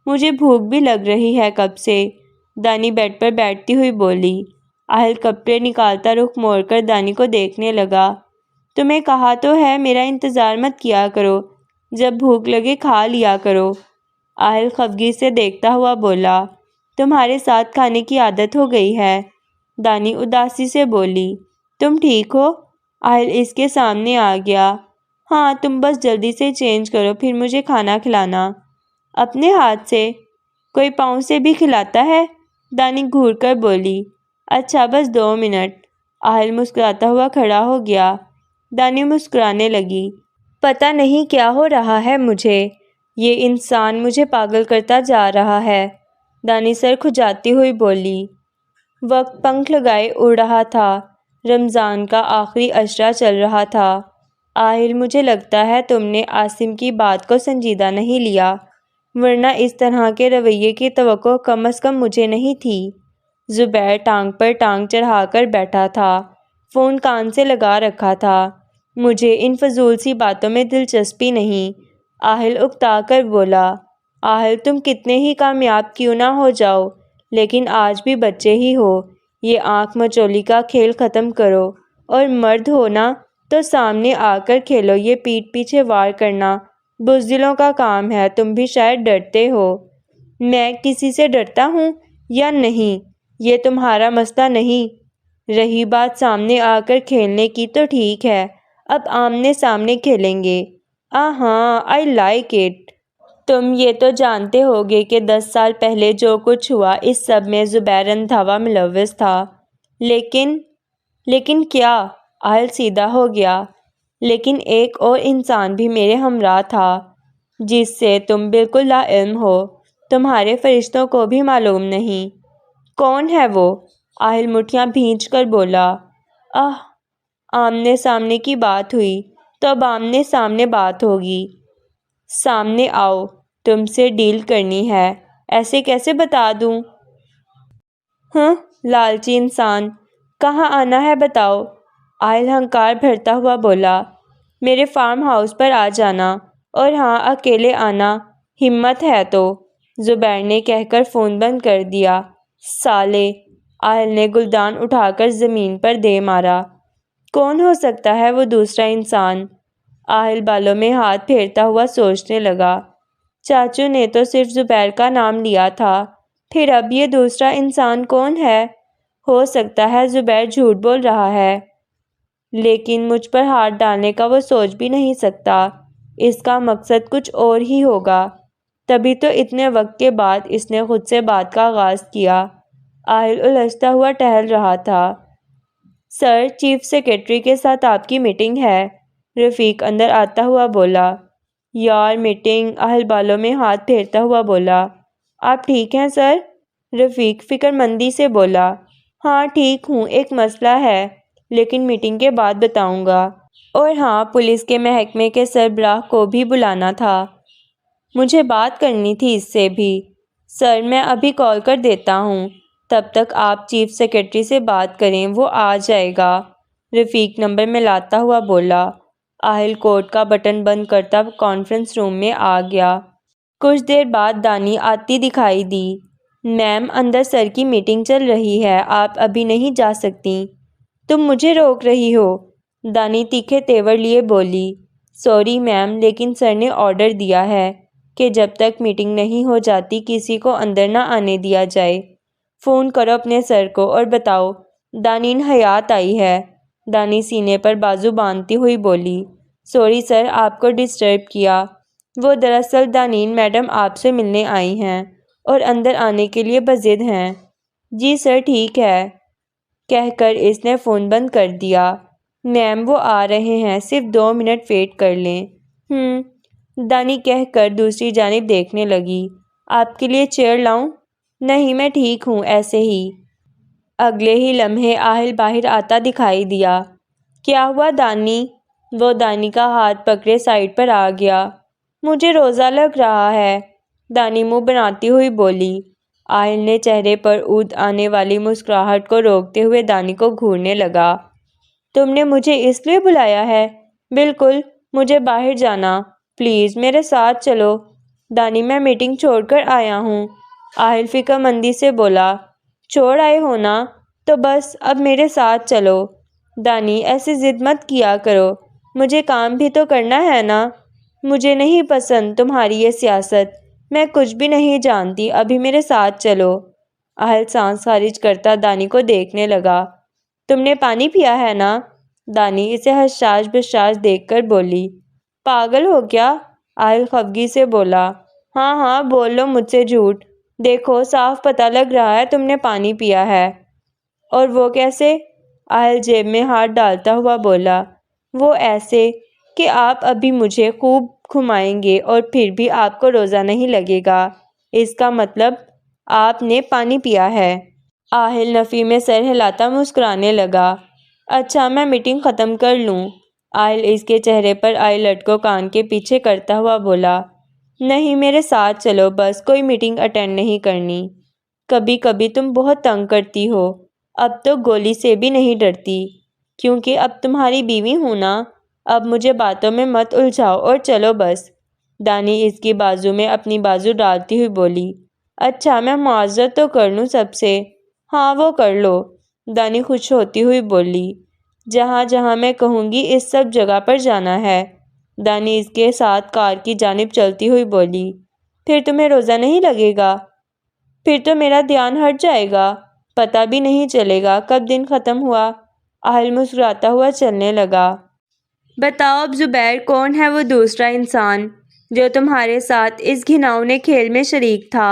مجھے بھوک بھی لگ رہی ہے کب سے، دانی بیڈ پر بیٹھتی ہوئی بولی۔ آہل کپڑے نکالتا رخ موڑ کر دانی کو دیکھنے لگا۔ تمہیں کہا تو ہے میرا انتظار مت کیا کرو، جب بھوک لگے کھا لیا کرو، آہل خفگی سے دیکھتا ہوا بولا۔ تمہارے ساتھ کھانے کی عادت ہو گئی ہے، دانی اداسی سے بولی۔ تم ٹھیک ہو؟ آہل اس کے سامنے آ گیا۔ ہاں، تم بس جلدی سے چینج کرو پھر مجھے کھانا کھلانا۔ اپنے ہاتھ سے؟ کوئی پاؤں سے بھی کھلاتا ہے؟ دانی گھور کر بولی۔ اچھا بس 2 منٹ۔ آہل مسکراتا ہوا کھڑا ہو گیا۔ دانی مسکرانے لگی۔ پتہ نہیں کیا ہو رہا ہے مجھے، یہ انسان مجھے پاگل کرتا جا رہا ہے، دانی سر کھجاتی ہوئی بولی۔ وقت پنکھ لگائے اڑ رہا تھا، رمضان کا آخری عشرہ چل رہا تھا۔ آہل مجھے لگتا ہے تم نے عاصم کی بات کو سنجیدہ نہیں لیا، ورنہ اس طرح کے رویے کی توقع کم از کم مجھے نہیں تھی۔ زبیر ٹانگ پر ٹانگ چڑھا کر بیٹھا تھا، فون کان سے لگا رکھا تھا۔ مجھے ان فضول سی باتوں میں دلچسپی نہیں، آہل اکتا کر بولا۔ آہل تم کتنے ہی کامیاب کیوں نہ ہو جاؤ، لیکن آج بھی بچے ہی ہو، یہ آنکھ مچولی کا کھیل ختم کرو، اور مرد ہو نا تو سامنے آ کر کھیلو، یہ پیٹھ پیچھے وار کرنا بزدلوں کا کام ہے، تم بھی شاید ڈرتے ہو۔ میں کسی سے ڈرتا ہوں یا نہیں، یہ تمہارا مسئلہ نہیں۔ رہی بات سامنے آ کر کھیلنے کی تو ٹھیک ہے، اب آمنے سامنے کھیلیں گے۔ ہاں، آئی لائک اٹ۔ تم یہ تو جانتے ہوگے کہ 10 سال پہلے جو کچھ ہوا اس سب میں زبیر رندھاوا ملوث تھا۔ لیکن کیا؟ آہل سیدھا ہو گیا۔ لیکن ایک اور انسان بھی میرے ہمراہ تھا، جس سے تم بالکل لا علم ہو، تمہارے فرشتوں کو بھی معلوم نہیں۔ کون ہے وہ؟ آہل مٹھیاں بھینچ کر بولا۔ آمنے سامنے کی بات ہوئی تو اب آمنے سامنے بات ہوگی۔ سامنے آؤ، تم سے ڈیل کرنی ہے۔ ایسے کیسے بتا دوں؟ لالچی انسان، کہاں آنا ہے بتاؤ؟ آہل ہنکار بھرتا ہوا بولا۔ میرے فارم ہاؤس پر آ جانا، اور ہاں اکیلے آنا، ہمت ہے تو، زبیر نے کہہ کر فون بند کر دیا۔ سالے، آہل نے گلدان اٹھا کر زمین پر دے مارا۔ کون ہو سکتا ہے وہ دوسرا انسان؟ آہل بالوں میں ہاتھ پھیرتا ہوا سوچنے لگا۔ چاچو نے تو صرف زبیر کا نام لیا تھا، پھر اب یہ دوسرا انسان کون ہے؟ ہو سکتا ہے زبیر جھوٹ بول رہا ہے، لیکن مجھ پر ہاتھ ڈالنے کا وہ سوچ بھی نہیں سکتا، اس کا مقصد کچھ اور ہی ہوگا، تبھی تو اتنے وقت کے بعد اس نے خود سے بات کا آغاز کیا۔ آہل الجھتا ہوا ٹہل رہا تھا۔ سر، چیف سیکرٹری کے ساتھ آپ کی میٹنگ ہے، رفیق اندر آتا ہوا بولا۔ یار میٹنگ؟ آہل بالوں میں ہاتھ پھیرتا ہوا بولا۔ آپ ٹھیک ہیں سر؟ رفیق فکر مندی سے بولا۔ ہاں ٹھیک ہوں، ایک مسئلہ ہے، لیکن میٹنگ کے بعد بتاؤں گا۔ اور ہاں، پولیس کے محکمے کے سربراہ کو بھی بلانا تھا، مجھے بات کرنی تھی اس سے بھی۔ سر، میں ابھی کال کر دیتا ہوں، تب تک آپ چیف سیکرٹری سے بات کریں، وہ آ جائے گا، رفیق نمبر ملاتا ہوا بولا۔ آہل کوٹ کا بٹن بند کرتا کانفرنس روم میں آ گیا۔ کچھ دیر بعد دانی آتی دکھائی دی۔ میم، اندر سر کی میٹنگ چل رہی ہے، آپ ابھی نہیں جا سکتی۔ تم مجھے روک رہی ہو؟ دانی تیکھے تیور لیے بولی۔ سوری میم، لیکن سر نے آرڈر دیا ہے کہ جب تک میٹنگ نہیں ہو جاتی کسی کو اندر نہ آنے دیا جائے۔ فون کرو اپنے سر کو اور بتاؤ دانین حیات آئی ہے، دانی سینے پر بازو باندھتی ہوئی بولی۔ سوری سر، آپ کو ڈسٹرب کیا، وہ دراصل دانین میڈم آپ سے ملنے آئی ہیں اور اندر آنے کے لیے بضد ہیں۔ جی سر، ٹھیک ہے، کہہ کر اس نے فون بند کر دیا۔ میم، وہ آ رہے ہیں، صرف 2 منٹ ویٹ کر لیں۔ دانی کہہ کر دوسری جانب دیکھنے لگی۔ آپ کے لیے چیئر لاؤں؟ نہیں، میں ٹھیک ہوں ایسے ہی۔ اگلے ہی لمحے آہل باہر آتا دکھائی دیا۔ کیا ہوا دانی؟ وہ دانی کا ہاتھ پکڑے سائڈ پر آ گیا۔ مجھے روزہ لگ رہا ہے، دانی منہ بناتی ہوئی بولی۔ آہل نے چہرے پر اود آنے والی مسکراہٹ کو روکتے ہوئے دانی کو گھورنے لگا۔ تم نے مجھے اس لیے بلایا ہے؟ بالکل، مجھے باہر جانا، پلیز میرے ساتھ چلو۔ دانی میں میٹنگ چھوڑ کر آیا ہوں۔ آہل فکر مندی سے بولا۔ چھوڑ آئے ہو نا تو بس اب میرے ساتھ چلو۔ دانی ایسے ضد مت کیا کرو، مجھے کام بھی تو کرنا ہے نا۔ مجھے نہیں پسند تمہاری یہ سیاست، میں کچھ بھی نہیں جانتی، ابھی میرے ساتھ چلو۔ آہل سانس خارج کرتا دانی کو دیکھنے لگا۔ تم نے پانی پیا ہے نا؟ دانی اسے حشاش بشاش دیکھ کر بولی۔ پاگل ہو کیا؟ آہل خفگی سے بولا۔ ہاں ہاں بول لو مجھ سے جھوٹ، دیکھو صاف پتہ لگ رہا ہے تم نے پانی پیا ہے۔ اور وہ کیسے؟ آہل جیب میں ہاتھ ڈالتا ہوا بولا۔ وہ ایسے کہ آپ ابھی مجھے خوب گھمائیں گے اور پھر بھی آپ کو روزہ نہیں لگے گا، اس کا مطلب آپ نے پانی پیا ہے۔ آہل نفی میں سر ہلاتا مسکرانے لگا۔ اچھا میں میٹنگ ختم کر لوں؟ آہل اس کے چہرے پر آئی لٹ کو کان کے پیچھے کرتا ہوا بولا۔ نہیں میرے ساتھ چلو بس، کوئی میٹنگ اٹینڈ نہیں کرنی۔ کبھی کبھی تم بہت تنگ کرتی ہو، اب تو گولی سے بھی نہیں ڈرتی، کیونکہ اب تمہاری بیوی ہوں نا۔ اب مجھے باتوں میں مت الجھاؤ اور چلو بس۔ دانی اس کی بازو میں اپنی بازو ڈالتی ہوئی بولی۔ اچھا میں معذرت تو کر لوں سب سے؟ ہاں وہ کر لو، دانی خوش ہوتی ہوئی بولی۔ جہاں جہاں میں کہوں گی اس سب جگہ پر جانا ہے۔ دانی اس کے ساتھ کار کی جانب چلتی ہوئی بولی۔ پھر تمہیں روزہ نہیں لگے گا؟ پھر تو میرا دھیان ہٹ جائے گا، پتہ بھی نہیں چلے گا کب دن ختم ہوا۔ آہل مسکراتا ہوا چلنے لگا۔ بتاؤ اب زبیر کون ہے وہ دوسرا انسان جو تمہارے ساتھ اس گھناؤنے کھیل میں شریک تھا؟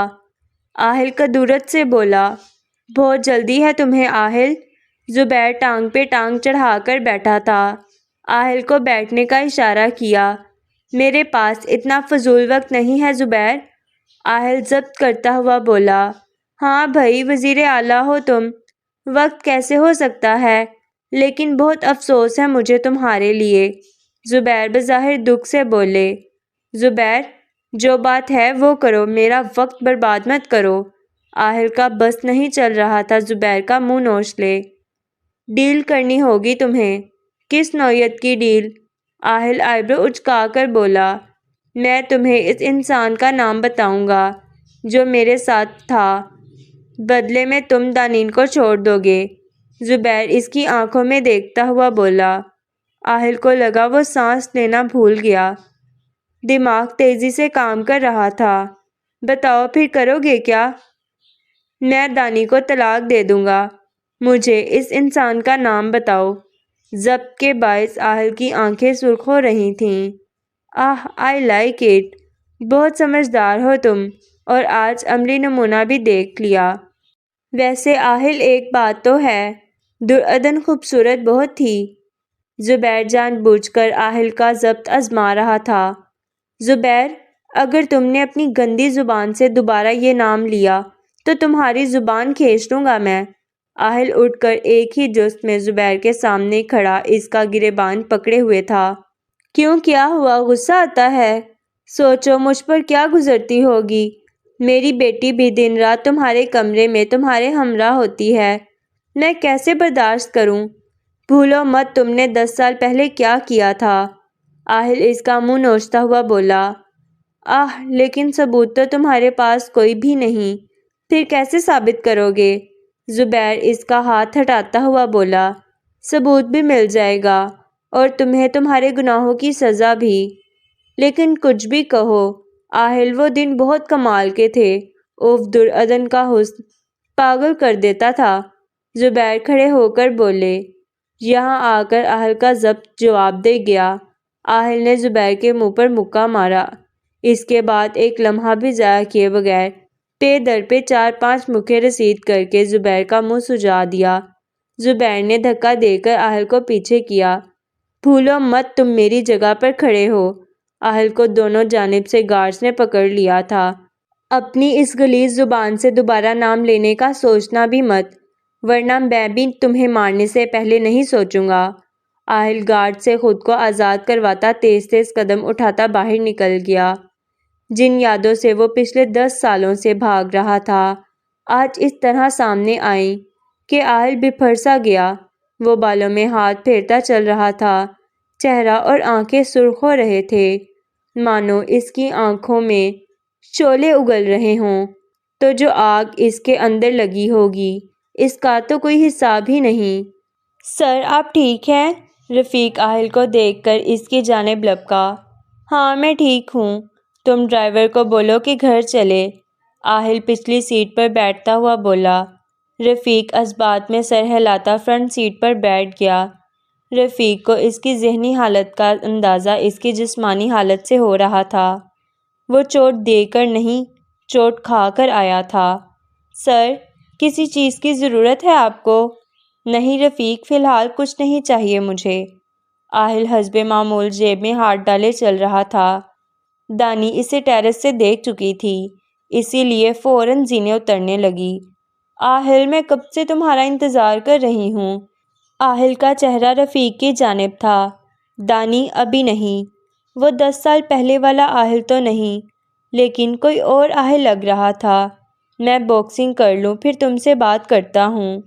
آہل کدورت سے بولا۔ بہت جلدی ہے تمہیں آہل؟ زبیر ٹانگ پہ ٹانگ چڑھا کر بیٹھا تھا۔ آہل کو بیٹھنے کا اشارہ کیا۔ میرے پاس اتنا فضول وقت نہیں ہے زبیر، آہل ضبط کرتا ہوا بولا۔ ہاں بھائی وزیر اعلیٰ ہو تم، وقت کیسے ہو سکتا ہے، لیکن بہت افسوس ہے مجھے تمہارے لیے، زبیر بظاہر دکھ سے بولے۔ زبیر جو بات ہے وہ کرو، میرا وقت برباد مت کرو۔ آہل کا بس نہیں چل رہا تھا زبیر کا منہ نوچ لے۔ ڈیل کرنی ہوگی تمہیں۔ کس نوعیت کی ڈیل؟ آہل آئیبرو اچکا کر بولا۔ میں تمہیں اس انسان کا نام بتاؤں گا جو میرے ساتھ تھا، بدلے میں تم دانین کو چھوڑ دو گے، زبیر اس کی آنکھوں میں دیکھتا ہوا بولا۔ آہل کو لگا وہ سانس لینا بھول گیا، دماغ تیزی سے کام کر رہا تھا۔ بتاؤ پھر کرو گے کیا؟ میں دانی کو طلاق دے دوں گا، مجھے اس انسان کا نام بتاؤ۔ ضبط کے باعث آہل کی آنکھیں سرخ ہو رہی تھیں۔ آئی لائک اٹ، بہت سمجھدار ہو تم، اور آج عملی نمونہ بھی دیکھ لیا۔ ویسے آہل ایک بات تو ہے، درعدن خوبصورت بہت تھی۔ زبیر جان بوجھ کر آہل کا ضبط آزما رہا تھا۔ زبیر اگر تم نے اپنی گندی زبان سے دوبارہ یہ نام لیا تو تمہاری زبان کھینچ لوں گا میں۔ آہل اٹھ کر ایک ہی جست میں زبیر کے سامنے کھڑا اس کا گریبان پکڑے ہوئے تھا۔ کیوں کیا ہوا، غصہ آتا ہے؟ سوچو مجھ پر کیا گزرتی ہوگی، میری بیٹی بھی دن رات تمہارے کمرے میں تمہارے ہمراہ ہوتی ہے، میں کیسے برداشت کروں؟ بھولو مت تم نے 10 سال پہلے کیا کیا تھا۔ آہل اس کا منہ نوچتا ہوا بولا۔ لیکن ثبوت تو تمہارے پاس کوئی بھی نہیں، پھر کیسے ثابت کرو گے؟ زبیر اس کا ہاتھ ہٹاتا ہوا بولا۔ ثبوت بھی مل جائے گا اور تمہیں تمہارے گناہوں کی سزا بھی، لیکن کچھ بھی کہو آہل وہ دن بہت کمال کے تھے، درعدن کا حسن پاگل کر دیتا تھا۔ زبیر کھڑے ہو کر بولے۔ یہاں آ کر آہل کا ضبط جواب دے گیا۔ آہل نے زبیر کے منہ پر مکہ مارا، اس کے بعد ایک لمحہ بھی ضائع کیے بغیر پے در پہ 4-5 مکے رسید کر کے زبیر کا منہ سجا دیا۔ زبیر نے دھکا دے کر آہل کو پیچھے کیا۔ بھولو مت تم میری جگہ پر کھڑے ہو۔ آہل کو دونوں جانب سے گارڈز نے پکڑ لیا تھا۔ اپنی اس غلیظ زبان سے دوبارہ نام لینے کا سوچنا بھی مت، ورنہ میں بھی تمہیں مارنے سے پہلے نہیں سوچوں گا۔ آہل گارڈ سے خود کو آزاد کرواتا تیز تیز قدم اٹھاتا باہر نکل گیا۔ جن یادوں سے وہ پچھلے 10 سالوں سے بھاگ رہا تھا آج اس طرح سامنے آئیں کہ آہل بفر سا گیا۔ وہ بالوں میں ہاتھ پھیرتا چل رہا تھا، چہرہ اور آنکھیں سرخ ہو رہے تھے، مانو اس کی آنکھوں میں شعلے اگل رہے ہوں تو جو آگ اس کے اندر لگی ہوگی اس کا تو کوئی حساب ہی نہیں۔ سر آپ ٹھیک ہیں؟ رفیق آہل کو دیکھ کر اس کی جانب لپکا۔ ہاں میں ٹھیک ہوں، تم ڈرائیور کو بولو کہ گھر چلے۔ آہل پچھلی سیٹ پر بیٹھتا ہوا بولا۔ رفیق اسبات میں سر ہلاتا فرنٹ سیٹ پر بیٹھ گیا۔ رفیق کو اس کی ذہنی حالت کا اندازہ اس کی جسمانی حالت سے ہو رہا تھا۔ وہ چوٹ دے کر نہیں، چوٹ کھا کر آیا تھا۔ سر کسی چیز کی ضرورت ہے آپ کو؟ نہیں رفیق، فی الحال کچھ نہیں چاہیے مجھے۔ آہل حسب معمول جیب میں ہاتھ ڈالے چل رہا تھا۔ دانی اسے ٹیرس سے دیکھ چکی تھی، اسی لیے فوراً زینے اترنے لگی۔ آہل میں کب سے تمہارا انتظار کر رہی ہوں۔ آہل کا چہرہ رفیق کی جانب تھا۔ دانی ابھی نہیں، وہ 10 سال پہلے والا آہل تو نہیں، لیکن کوئی اور آہل لگ رہا تھا۔ میں باکسنگ کر لوں پھر تم سے بات کرتا ہوں۔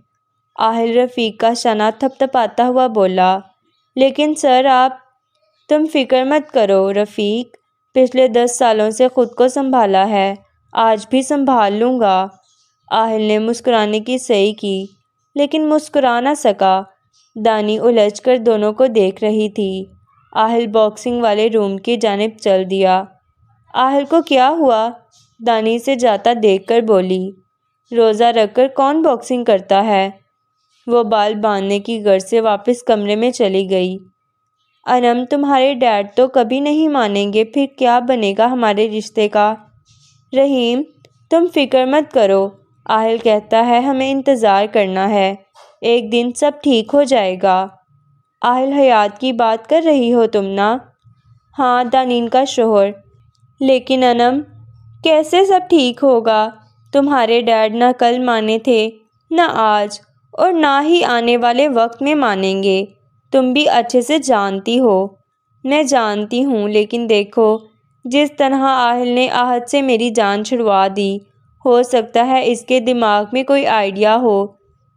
آہل رفیق کا شانہ تھپ تھپاتا ہوا بولا۔ لیکن سر آپ… تم فکر مت کرو رفیق، پچھلے 10 سالوں سے خود کو سنبھالا ہے، آج بھی سنبھال لوں گا۔ آہل نے مسکرانے کی صحیح کی لیکن مسکرا نہ سکا۔ دانی الجھ کر دونوں کو دیکھ رہی تھی۔ آہل باکسنگ والے روم کی جانب چل دیا۔ آہل کو کیا ہوا؟ دانی سے جاتا دیکھ کر بولی۔ روزہ رکھ کر کون باکسنگ کرتا ہے؟ وہ بال باندھنے کی غرض سے واپس کمرے میں چلی گئی۔ انم تمہارے ڈیڈ تو کبھی نہیں مانیں گے، پھر کیا بنے گا ہمارے رشتے کا؟ رحیم تم فکر مت کرو، آہل کہتا ہے ہمیں انتظار کرنا ہے، ایک دن سب ٹھیک ہو جائے گا۔ آہل حیات کی بات کر رہی ہو تم نا؟ ہاں دانین کا شوہر۔ لیکن انم کیسے سب ٹھیک ہوگا؟ تمہارے ڈیڈ نہ کل مانے تھے، نہ آج، اور نہ ہی آنے والے وقت میں مانیں گے، تم بھی اچھے سے جانتی ہو۔ میں جانتی ہوں، لیکن دیکھو جس طرح آہل نے آہت سے میری جان چھڑوا دی، ہو سکتا ہے اس کے دماغ میں کوئی آئیڈیا ہو،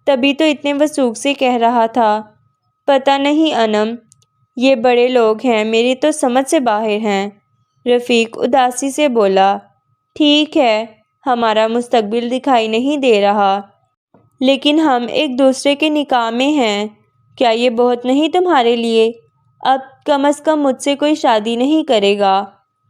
تبھی تو اتنے وثوق سے کہہ رہا تھا۔ پتہ نہیں انم، یہ بڑے لوگ ہیں، میری تو سمجھ سے باہر ہیں۔ رفیق اداسی سے بولا۔ ٹھیک ہے، ہمارا مستقبل دکھائی نہیں دے رہا، لیکن ہم ایک دوسرے کے نکاح میں ہیں، کیا یہ بہت نہیں تمہارے لیے؟ اب کم از کم مجھ سے کوئی شادی نہیں کرے گا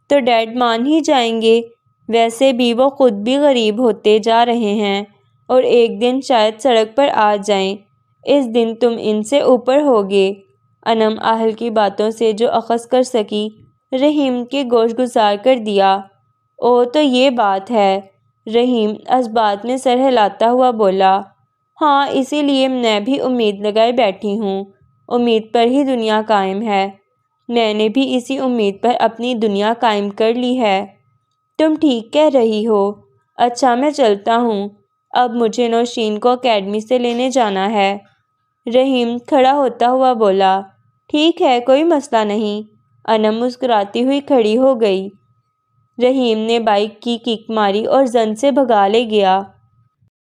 تو ڈیڈ مان ہی جائیں گے، ویسے بھی وہ خود بھی غریب ہوتے جا رہے ہیں اور ایک دن شاید سڑک پر آ جائیں، اس دن تم ان سے اوپر ہوگے۔ انم آہل کی باتوں سے جو اخذ کر سکی، رحیم کے گوش گزار کر دیا۔ او تو یہ بات ہے، رحیم اسبات میں سر ہلاتا ہوا بولا۔ ہاں اسی لیے میں بھی امید لگائے بیٹھی ہوں، امید پر ہی دنیا قائم ہے، میں نے بھی اسی امید پر اپنی دنیا قائم کر لی ہے۔ تم ٹھیک کہہ رہی ہو۔ اچھا میں چلتا ہوں، اب مجھے نوشین کو اکیڈمی سے لینے جانا ہے۔ رحیم کھڑا ہوتا ہوا بولا۔ ٹھیک ہے، کوئی مسئلہ نہیں۔ انم مسکراتی ہوئی کھڑی ہو گئی۔ رحیم نے بائک کی کک ماری اور زن سے بھگا لے گیا۔